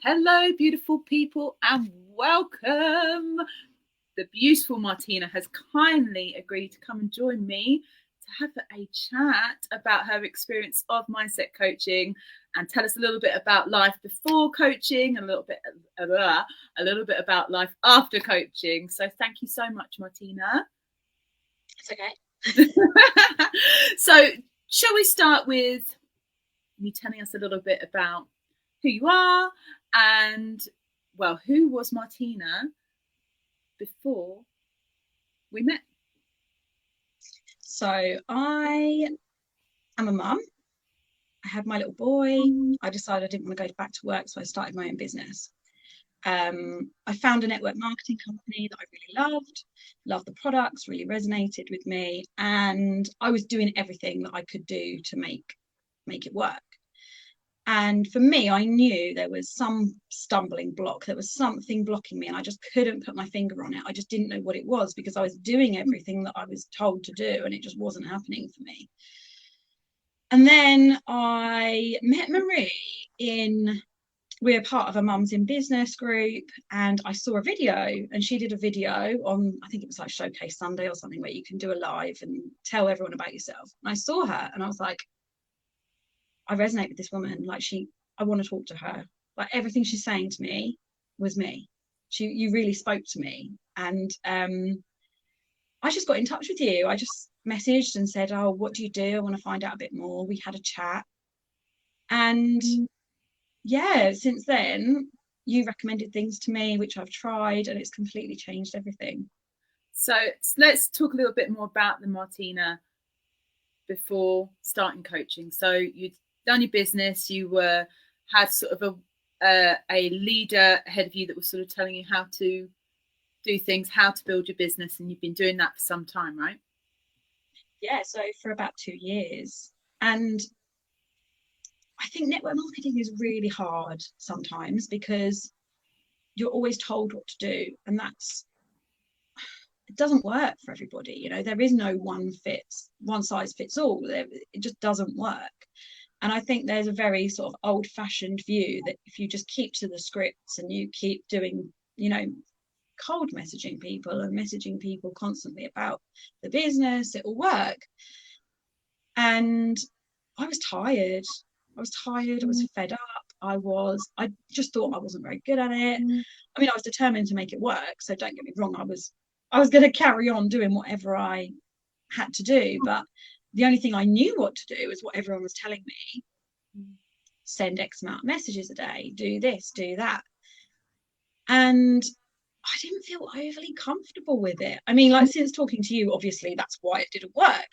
Hello, beautiful people, and welcome. The beautiful Martina has kindly agreed to come and join me to have a chat about her experience of mindset coaching and tell us a little bit about life before coaching and a little bit about life after coaching. So thank you so much, Martina. It's okay. So shall we start with you telling us a little bit about who you are and, well, who was Martina before we met? So I am a mum. I had my little boy. I decided I didn't want to go back to work, so I started my own business. I found a network marketing company that I really loved the products, really resonated with me, and I was doing everything that I could do to make it work. And for me, I knew there was some stumbling block. There was something blocking me, and I just couldn't put my finger on it. I just didn't know what it was because I was doing everything that I was told to do, and it just wasn't happening for me. And then I met Marie we're part of a Mums in Business group, and I saw a video, and she did a video on, I think it was like Showcase Sunday or something, where you can do a live and tell everyone about yourself. And I saw her, and I was like, I resonate with this woman. Like I want to talk to her. Like everything she's saying to me was me. You really spoke to me. And I just got in touch with you. I just messaged and said, oh, what do you do? I want to find out a bit more. We had a chat. And yeah, since then, you recommended things to me, which I've tried, and it's completely changed everything. So let's talk a little bit more about the Martina before starting coaching. So you'd done your business, you had sort of a leader ahead of you that was sort of telling you how to do things, how to build your business, and you've been doing that for some time, right? Yeah, so for about 2 years. And I think network marketing is really hard sometimes because you're always told what to do, and it doesn't work for everybody. You know, there is no one size fits all. It just doesn't work. And I think there's a very sort of old-fashioned view that if you just keep to the scripts and you keep doing, cold messaging people and messaging people constantly about the business, it will work. And I was tired. I was fed up. I just thought I wasn't very good at it. I mean, I was determined to make it work. So don't get me wrong. I was going to carry on doing whatever I had to do. But the only thing I knew what to do was what everyone was telling me. Send X amount of messages a day, do this, do that. And I didn't feel overly comfortable with it. I mean, like since talking to you, obviously that's why it didn't work.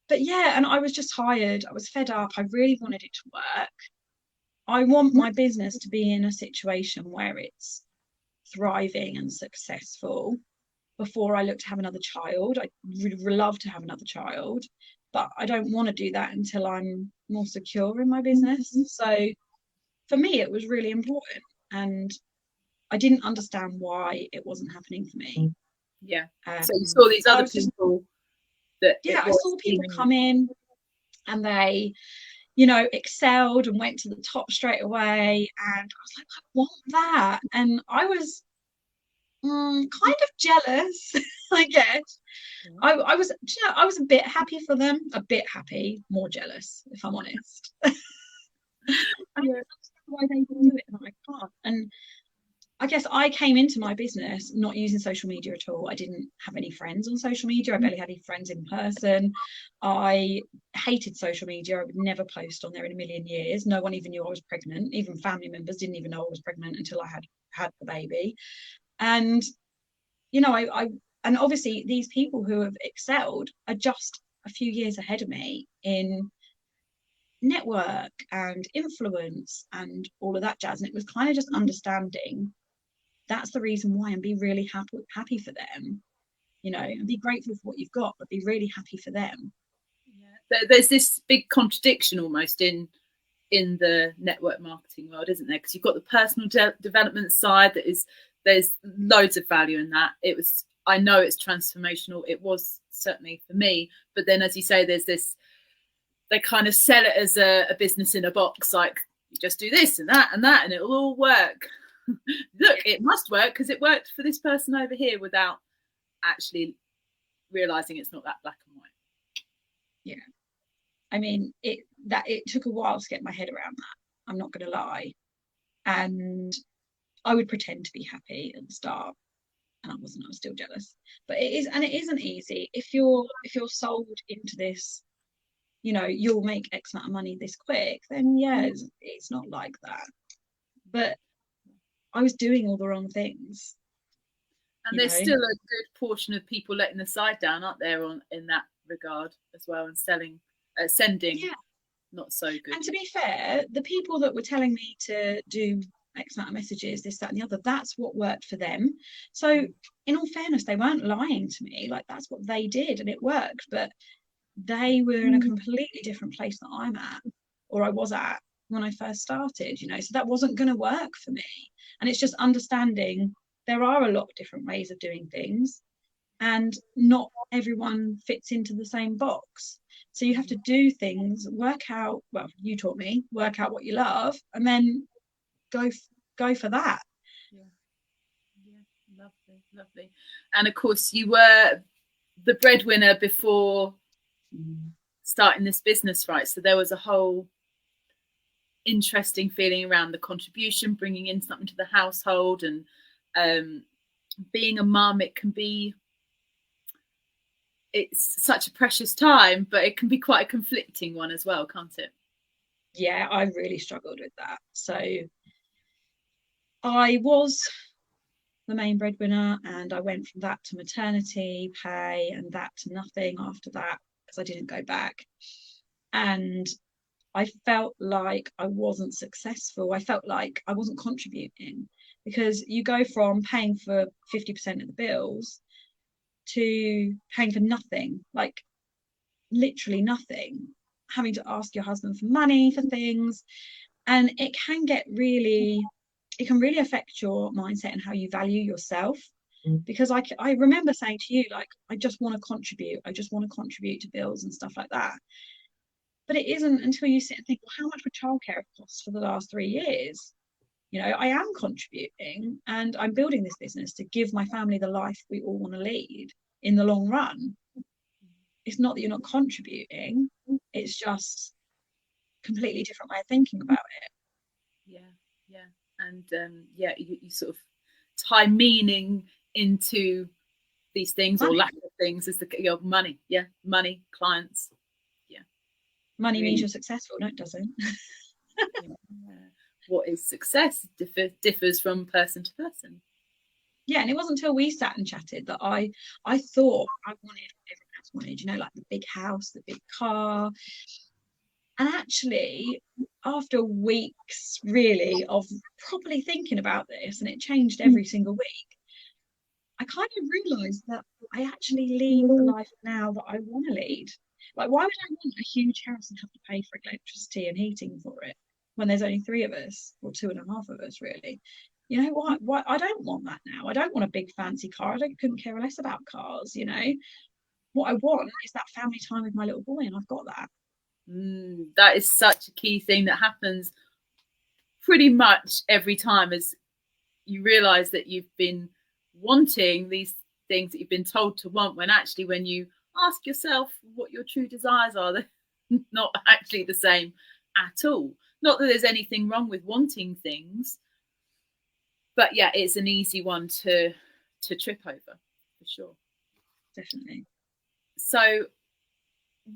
But yeah, and I was just tired. I was fed up. I really wanted it to work. I want my business to be in a situation where it's thriving and successful before I look to have another child. I would love to have another child, but I don't want to do that until I'm more secure in my business. So for me, it was really important. And I didn't understand why it wasn't happening for me. Yeah. So you saw these other people I saw people come in and they, excelled and went to the top straight away. And I was like, I want that. And I was kind of jealous, I guess. I was a bit happy for them, a bit happy, more jealous, if I'm honest. I don't understand why they do it and I can't. And I guess I came into my business not using social media at all. I didn't have any friends on social media. I barely had any friends in person. I hated social media. I would never post on there in a million years. No one even knew I was pregnant. Even family members didn't even know I was pregnant until I had the baby. And, and obviously these people who have excelled are just a few years ahead of me in network and influence and all of that jazz. And it was kind of just understanding that's the reason why, and be really happy for them, and be grateful for what you've got, but be really happy for them. Yeah. There's this big contradiction almost in the network marketing world, isn't there? Because you've got the personal development side there's loads of value in that. I know it's transformational. It was certainly for me, but then as you say, there's this, they kind of sell it as a business in a box, like, you just do this and that and that and it'll all work. Look, it must work because it worked for this person over here, without actually realizing it's not that black and white. Yeah. I mean, it took a while to get my head around that. I'm not going to lie. And I would pretend to be happy at the start, and I wasn't. I was still jealous. But it isn't easy if you're sold into this. You'll make X amount of money this quick. Then yeah, it's not like that. But I was doing all the wrong things. And there's still a good portion of people letting the side down, aren't there, in that regard as well, and sending not so good. And to be fair, the people that were telling me to do X amount of messages, this, that, and the other, that's what worked for them. So in all fairness, they weren't lying to me. Like, that's what they did and it worked. But they were in a completely different place that I'm at, or I was at when I first started, so that wasn't going to work for me. And it's just understanding there are a lot of different ways of doing things, and not everyone fits into the same box. So you have to do things, you taught me, work out what you love, and then go for that. Yeah, lovely. And of course, you were the breadwinner before starting this business, right? So there was a whole interesting feeling around the contribution, bringing in something to the household, and being a mum, it's such a precious time, but it can be quite a conflicting one as well, can't it? Yeah, I really struggled with that. So I was the main breadwinner, and I went from that to maternity pay and that to nothing after that, because I didn't go back. And I felt like I wasn't successful. I felt like I wasn't contributing, because you go from paying for 50% of the bills to paying for nothing, like literally nothing, having to ask your husband for money for things. And it can really affect your mindset and how you value yourself. Because I remember saying to you, like, I just want to contribute to bills and stuff like that. But it isn't until you sit and think, well, how much would childcare have cost for the last 3 years? I am contributing, and I'm building this business to give my family the life we all want to lead in the long run. It's not that you're not contributing, it's just completely different way of thinking about it. Yeah. And you sort of tie meaning into these things, money, or lack of things, is your money. Yeah, money, clients. Yeah, money really means you're successful. No, it doesn't. What is success differs from person to person. Yeah, and it wasn't until we sat and chatted that I thought I wanted what everyone else wanted, like the big house, the big car. And actually, after weeks really of properly thinking about this, and it changed every single week, I kind of realised that I actually lead the life now that I want to lead. Like, why would I want a huge house and have to pay for electricity and heating for it when there's only 3 of us, or 2.5 of us, really? Why I don't want that now. I don't want a big fancy car. Couldn't care less about cars. What I want is that family time with my little boy, and I've got that. That is such a key thing that happens pretty much every time, as you realize that you've been wanting these things that you've been told to want, when actually, when you ask yourself what your true desires are, they're not actually the same at all. Not that there's anything wrong with wanting things, but yeah, it's an easy one to trip over, for sure. Definitely. So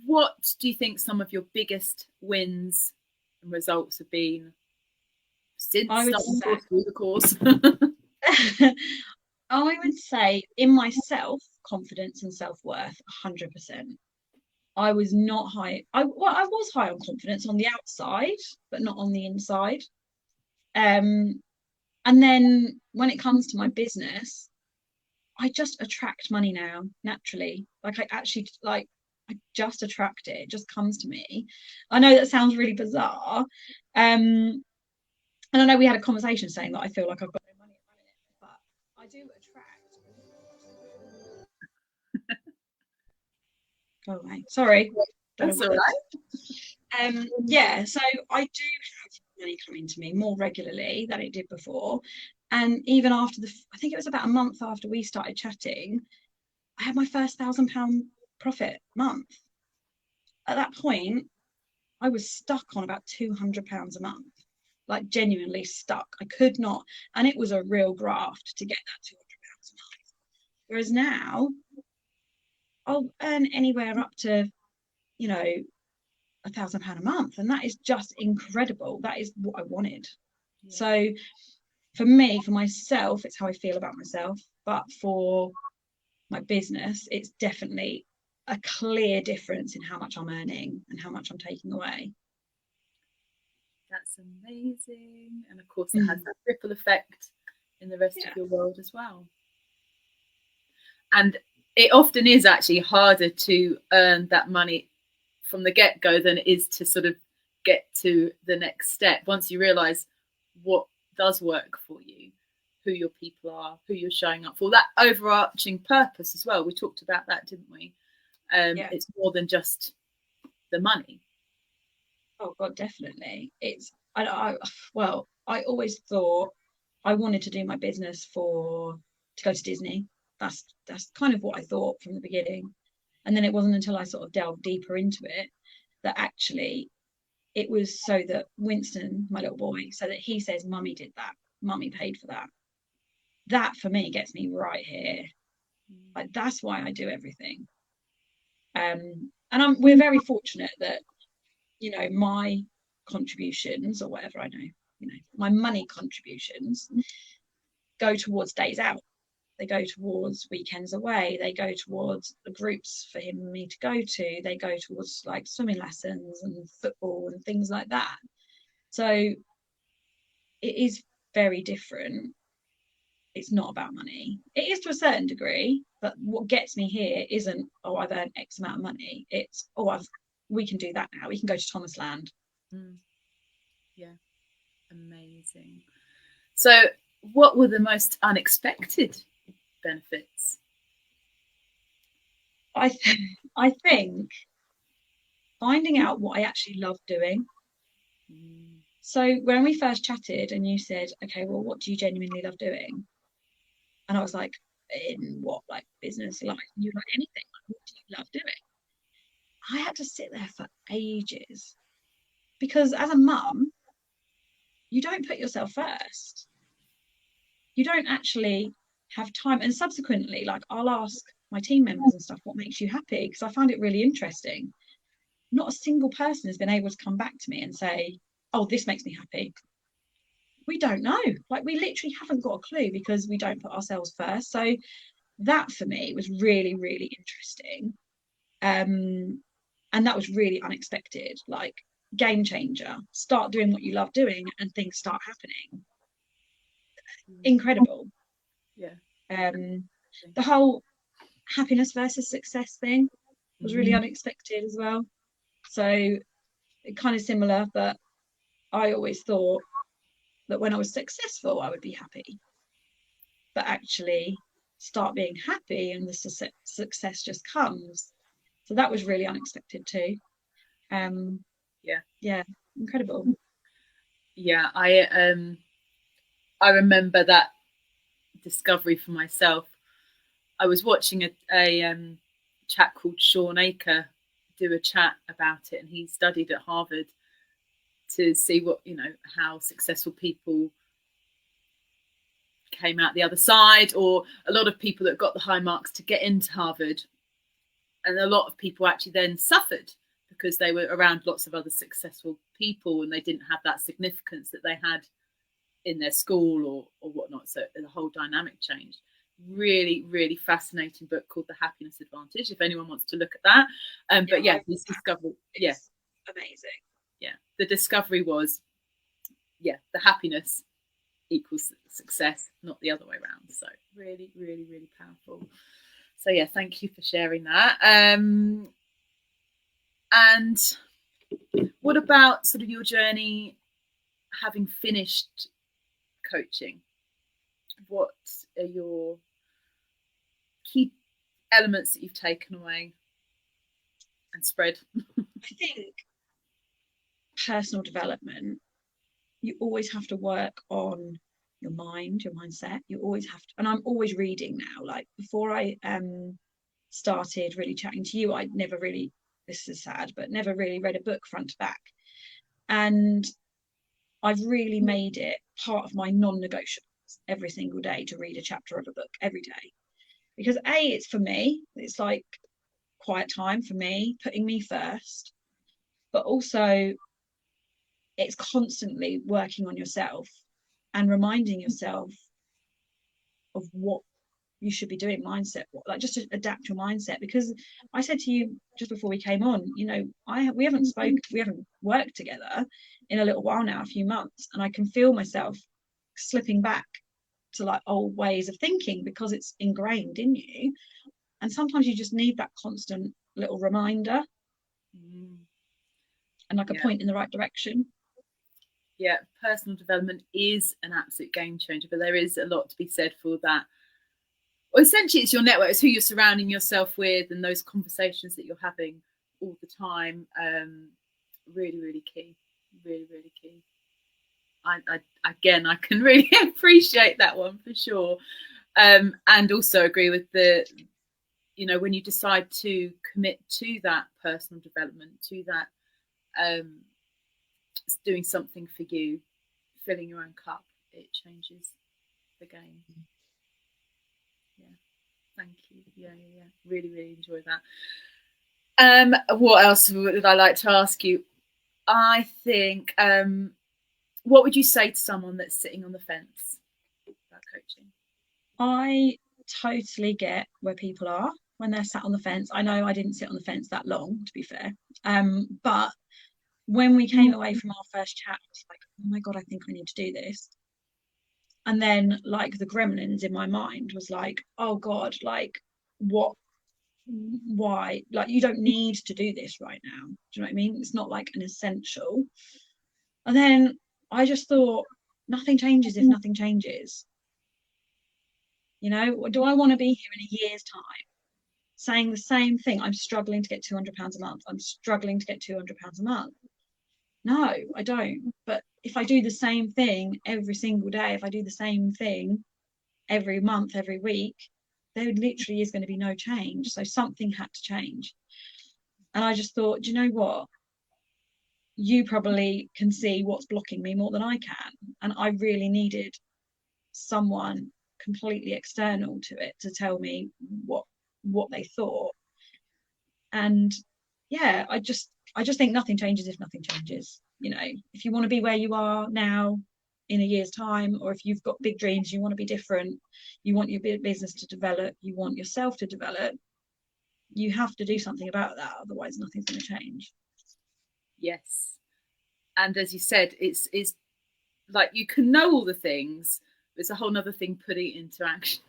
what do you think some of your biggest wins and results have been since starting through the course? I would say in myself, confidence and self-worth, 100%. I was not high. I was high on confidence on the outside, but not on the inside. And then when it comes to my business, I just attract money now naturally. Like, I just attract it. It just comes to me. I know that sounds really bizarre. And I know we had a conversation saying that I feel like I've got no money at the minute, but I do attract. Oh, mate. Sorry. That's all right. Yeah, so I do have money coming to me more regularly than it did before. And even after I think it was about a month after we started chatting, I had my first £1,000 profit month. At that point, I was stuck on about £200 a month, like genuinely stuck. I could not, and it was a real graft to get that £200 a month. Whereas now, I'll earn anywhere up to, you know, £1,000 a month, and that is just incredible. That is what I wanted. Yeah. So for me, for myself, it's how I feel about myself. But for my business, it's definitely a clear difference in how much I'm earning and how much I'm taking away. That's amazing. And of course, it has that ripple effect in the rest Yeah. of your world as well. And it often is actually harder to earn that money from the get-go than it is to sort of get to the next step. Once you realize what does work for you, who your people are, who you're showing up for, that overarching purpose as well. We talked about that, didn't we? Yeah. It's more than just the money. Oh God, definitely. Well, I always thought I wanted to do my business to go to Disney. That's kind of what I thought from the beginning. And then it wasn't until I sort of delved deeper into it that actually it was so that Winston, my little boy, so that he says, Mummy did that, Mummy paid for that. That for me gets me right here. Like that's why I do everything. And we're very fortunate that, you know, my contributions or whatever, I know, you know, my money contributions go towards days out. They go towards weekends away. They go towards the groups for him and me to go to. They go towards like swimming lessons and football and things like that. So it is very different. It's not about money. It is to a certain degree, but what gets me here isn't, oh, I've earned X amount of money. It's, oh, we can do that now. We can go to Thomas Land. Yeah, amazing. So, what were the most unexpected benefits? I think finding out what I actually love doing. So when we first chatted and you said, okay, well, what do you genuinely love doing? And I was like, in what, like business, life? And you're like, anything. Like, what do you love doing? I had to sit there for ages because as a mum, you don't put yourself first. You don't actually have time. And subsequently, like I'll ask my team members and stuff, what makes you happy? Because I find it really interesting. Not a single person has been able to come back to me and say, oh, this makes me happy. We don't know. Like we literally haven't got a clue because we don't put ourselves first. So that for me was really, really interesting. And that was really unexpected. Like game changer. Start doing what you love doing and things start happening. Incredible. Yeah. The whole happiness versus success thing was really unexpected as well. So kind of similar, but I always thought that when I was successful, I would be happy. But actually start being happy and the success just comes. So that was really unexpected too. Yeah, incredible. Yeah, I remember that discovery for myself. I was watching a chap called Sean Aker do a chat about it, and he studied at Harvard to see what, you know, how successful people came out the other side, or a lot of people that got the high marks to get into Harvard, and a lot of people actually then suffered because they were around lots of other successful people and they didn't have that significance that they had in their school or whatnot. So the whole dynamic changed. Really, really fascinating book called The Happiness Advantage, if anyone wants to look at that. But yeah, this discovery, yeah, amazing. Yeah, the discovery was, yeah, the happiness equals success, not the other way around. So really, really, really powerful. So yeah, thank you for sharing that. And what about sort of your journey having finished coaching? What are your key elements that you've taken away and spread? I think personal development you always have to work on your mind, your mindset. You always have to, and I'm always reading now. Like before I started really chatting to you, I'd never really, this is sad, but never really read a book front to back. And I've really made it part of my non-negotiables every single day to read a chapter of a book every day. Because A, it's for me, it's like quiet time for me, putting me first, but also it's constantly working on yourself and reminding yourself of what you should be doing mindset, like just to adapt your mindset. Because I said to you just before we came on, you know, we haven't worked together in a little while now, a few months, and I can feel myself slipping back to like old ways of thinking because it's ingrained in you. And sometimes you just need that constant little reminder and like a point in the right direction. Yeah, personal development is an absolute game changer, but there is a lot to be said for that. Well, essentially, it's your network, it's who you're surrounding yourself with, and those conversations that you're having all the time. Really, really key. Really, really key. Again, I can really appreciate that one for sure, and also agree with the, you know, when you decide to commit to that personal development, to that doing something for you, filling your own cup, it changes the game. Yeah, thank you. Yeah. Really, really enjoy that. What else would I like to ask you? I think, what would you say to someone that's sitting on the fence about coaching? I totally get where people are when they're sat on the fence. I know I didn't sit on the fence that long, to be fair. But when we came away from our first chat, I was like, oh my God, I think I need to do this. And then like the gremlins in my mind was like, oh God, like what, why? Like you don't need to do this right now. Do you know what I mean? It's not like an essential. And then I just thought, nothing changes if nothing changes. You know, do I want to be here in a year's time saying the same thing? I'm struggling to get £200 a month. I'm struggling to get £200 a month. No, I don't. But if I do the same thing every single day, if I do the same thing every month, every week, there literally is going to be no change. So something had to change. And I just thought, do you know what? You probably can see what's blocking me more than I can. And I really needed someone completely external to it to tell me what they thought. And yeah, I just think nothing changes if nothing changes. You know, if you want to be where you are now in a year's time, or if you've got big dreams, you want to be different, you want your business to develop, you want yourself to develop, you have to do something about that, otherwise nothing's going to change. Yes, and as you said, it's like you can know all the things, but it's a whole other thing putting it into action.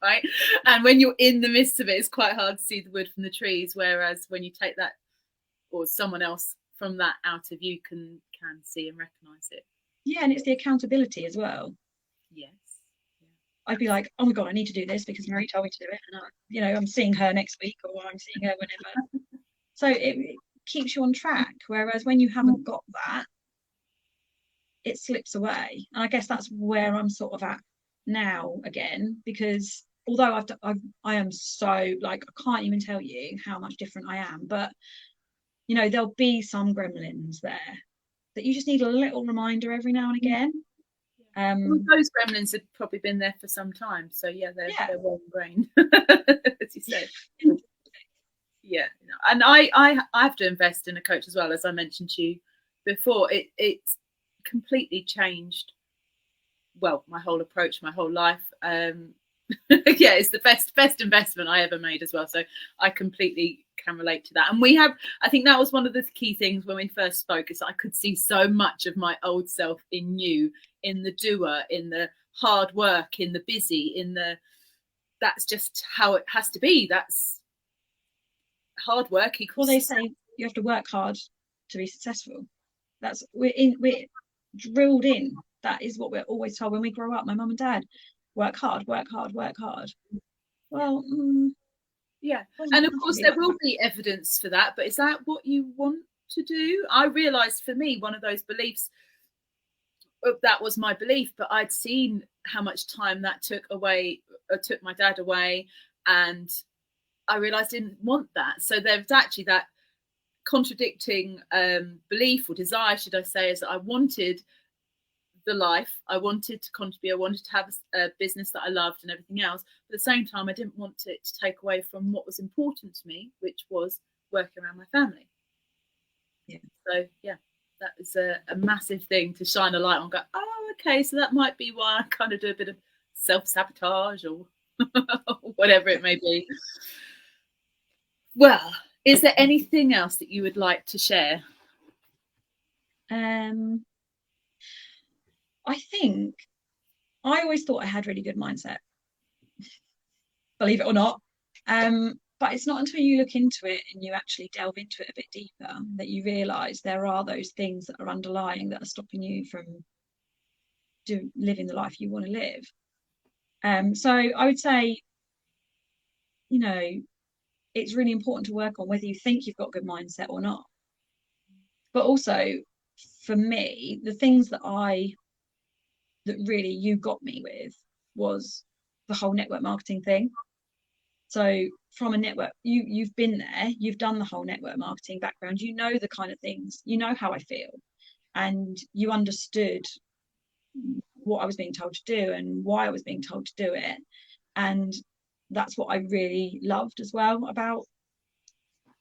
Right? And when you're in the midst of it, it's quite hard to see the wood from the trees, whereas when you take that, or someone else from that out of you can see and recognize it. Yeah, and it's the accountability as well. Yes. I'd be like, oh my God, I need to do this because Mary told me to do it. And you know, I'm seeing her next week, or I'm seeing her whenever. So it keeps you on track. Whereas when you haven't got that, it slips away. And I guess that's where I'm sort of at now again, because although I am so like, I can't even tell you how much different I am, but you know, there'll be some gremlins there that you just need a little reminder every now and again. Well, those gremlins had probably been there for some time, so yeah, they're well ingrained, as you said. Yeah, and I have to invest in a coach as well, as I mentioned to you before. It's completely changed, well, my whole approach, my whole life. Yeah, it's the best investment I ever made as well. So I completely can relate to that. And I think that was one of the key things when we first spoke, is I could see so much of my old self in you, in the doer, in the hard work, in the busy, that's just how it has to be. That's hard work equals. Well, they say you have to work hard to be successful. We're drilled in. That is what we're always told when we grow up. My mum and dad, work hard, work hard, work hard. Well, yeah, and of course there will be evidence for that, but is that what you want to do? I realised for me, one of those beliefs that was my belief, but I'd seen how much time that took my dad away, and I realized I didn't want that. So there's actually that contradicting belief or desire, should I say, is that I wanted the life, I wanted to contribute, I wanted to have a business that I loved and everything else. But at the same time, I didn't want it to take away from what was important to me, which was working around my family. Yeah. So yeah, that was a massive thing to shine a light on. Go, oh, okay, so that might be why I kind of do a bit of self-sabotage or whatever it may be. Well, is there anything else that you would like to share? I think I always thought I had really good mindset, believe it or not. But it's not until you look into it and you actually delve into it a bit deeper that you realise there are those things that are underlying that are stopping you from living the life you want to live. So I would say, you know, it's really important to work on whether you think you've got good mindset or not. But also, for me, the things that really you got me with was the whole network marketing thing. So from a network, you've been there, you've done the whole network marketing background, you know the kind of things, you know how I feel, and you understood what I was being told to do and why I was being told to do it. And that's what I really loved as well about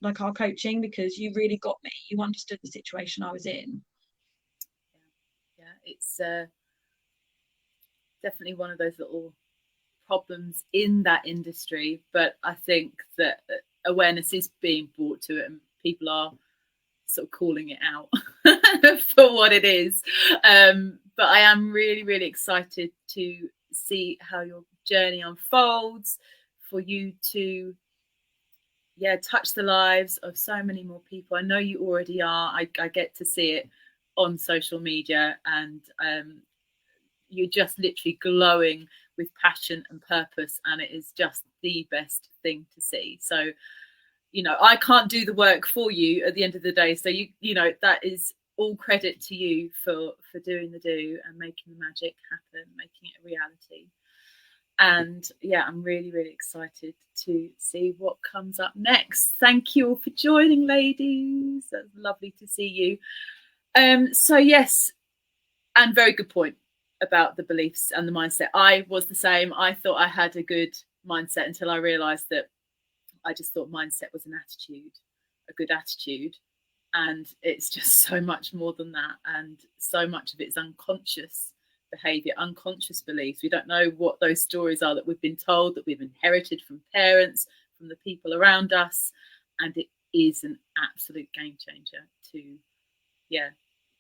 like our coaching, because you really got me, you understood the situation I was in. Yeah, it's definitely one of those little problems in that industry, but I think that awareness is being brought to it and people are sort of calling it out for what it is. But I am really, really excited to see how your journey unfolds, for you to touch the lives of so many more people. I know you already are. I get to see it on social media, and you're just literally glowing with passion and purpose, and it is just the best thing to see. So, you know, I can't do the work for you at the end of the day. So you know, that is all credit to you for doing the do and making the magic happen, making it a reality. And yeah, I'm really, really excited to see what comes up next. Thank you all for joining, ladies. That's lovely to see you. So yes, and very good point about the beliefs and the mindset. I was the same. I thought I had a good mindset until I realized that I just thought mindset was an attitude, a good attitude. And it's just so much more than that. And so much of it is unconscious behavior, unconscious beliefs. We don't know what those stories are that we've been told, that we've inherited from parents, from the people around us. And it is an absolute game changer to,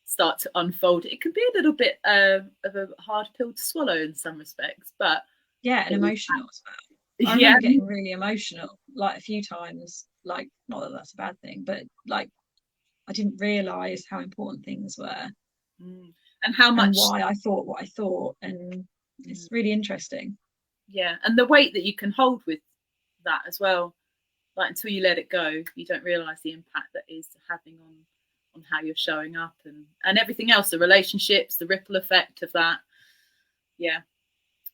start to unfold. It can be a little bit of a hard pill to swallow in some respects, but and emotional as well. I remember getting really emotional like a few times, like not that that's a bad thing, but like I didn't realize how important things were and how much and why I thought what I thought, and it's really interesting. And the weight that you can hold with that as well, like until you let it go, you don't realize the impact that is having on how you're showing up and everything else, the relationships, the ripple effect of that.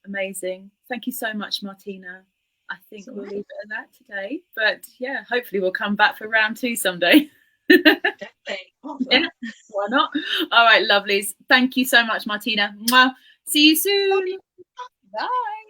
Amazing. Thank you so much, Martina. I think we'll leave it at that today, but hopefully we'll come back for round 2 someday. Definitely. Why not? All right, lovelies. Thank you so much, Martina. Mwah. See you soon. Bye.